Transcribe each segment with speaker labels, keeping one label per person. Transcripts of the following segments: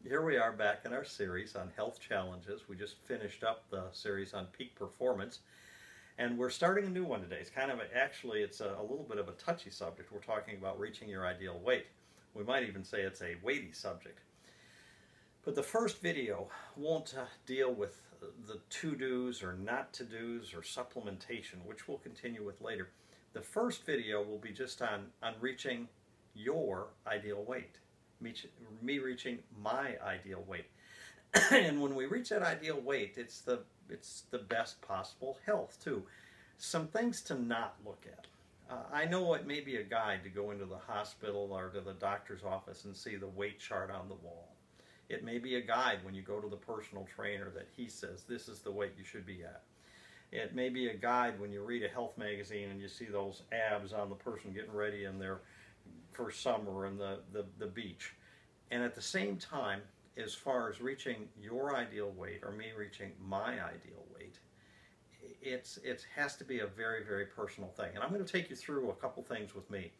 Speaker 1: Here we are back in our series on health challenges. We just finished up the series on peak performance, and we're starting a new one today. It's kind of it's a little bit of a touchy subject. We're talking about reaching your ideal weight. We might even say it's a weighty subject. But the first video won't deal with the to-dos or not to-dos or supplementation, which we'll continue with later. The first video will be just on reaching your ideal weight. Me reaching my ideal weight. And when we reach that ideal weight, it's the best possible health too. Some things to not look at. I know it may be a guide to go into the hospital or to the doctor's office and see the weight chart on the wall. It may be a guide when you go to the personal trainer that he says this is the weight you should be at. It may be a guide when you read a health magazine and you see those abs on the person getting ready in their for summer and the beach. And at the same time, as far as reaching your ideal weight or me reaching my ideal weight, it has to be a very, very personal thing. And I'm going to take you through a couple things with me.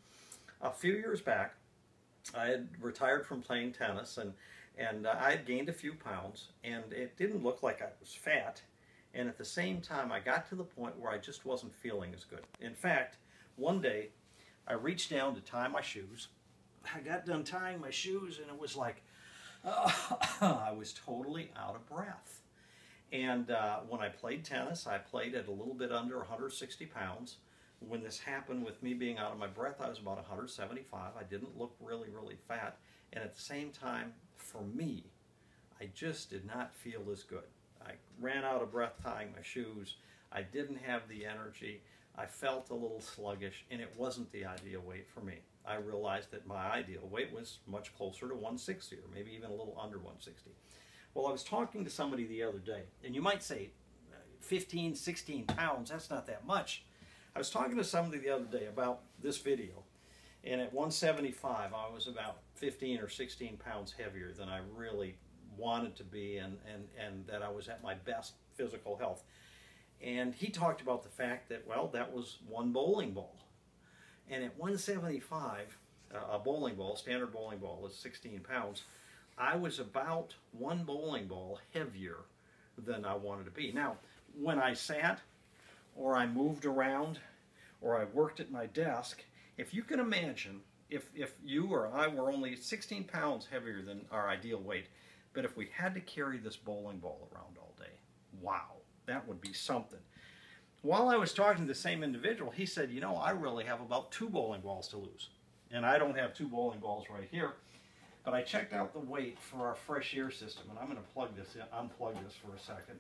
Speaker 1: A few years back, I had retired from playing tennis, and I had gained a few pounds, and it didn't look like I was fat. And at the same time, I got to the point where I just wasn't feeling as good. In fact, one day, I reached down to tie my shoes. I got done tying my shoes, and it was like, I was totally out of breath. And when I played tennis, I played at a little bit under 160 pounds. When this happened with me being out of my breath, I was about 175. I didn't look really, really fat. And at the same time, for me, I just did not feel as good. I ran out of breath tying my shoes. I didn't have the energy. I felt a little sluggish, and it wasn't the ideal weight for me. I realized that my ideal weight was much closer to 160, or maybe even a little under 160. Well, I was talking to somebody the other day, and you might say 15, 16 pounds, that's not that much. I was talking to somebody the other day about this video, and at 175, I was about 15 or 16 pounds heavier than I really wanted to be, and that I was at my best physical health. And he talked about the fact that, well, that was one bowling ball. And at 175, a bowling ball, standard bowling ball is 16 pounds, I was about one bowling ball heavier than I wanted to be. Now, when I sat, or I moved around, or I worked at my desk, if you can imagine, if you or I were only 16 pounds heavier than our ideal weight, but if we had to carry this bowling ball around all day, wow, that would be something. While I was talking to the same individual, he said, you know, I really have about 2 bowling balls to lose. And I don't have 2 bowling balls right here. But I checked out the weight for our fresh air system, and I'm going to unplug this for a second.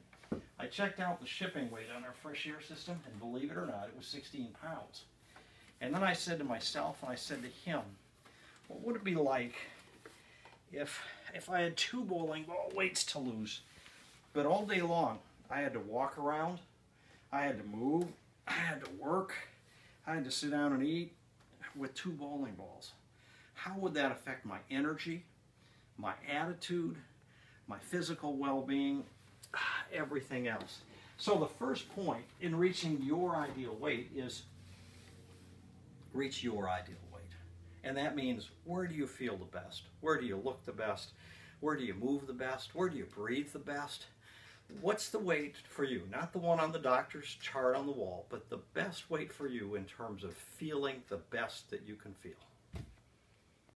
Speaker 1: I checked out the shipping weight on our fresh air system, and believe it or not, it was 16 pounds. And then I said to myself, and I said to him, what would it be like if I had 2 bowling ball weights to lose, but all day long I had to walk around, I had to move, I had to work, I had to sit down and eat with 2 bowling balls? How would that affect my energy, my attitude, my physical well-being, everything else? So the first point in reaching your ideal weight is reach your ideal weight. And that means, where do you feel the best? Where do you look the best? Where do you move the best? Where do you breathe the best? What's the weight for you? Not the one on the doctor's chart on the wall, but the best weight for you in terms of feeling the best that you can feel.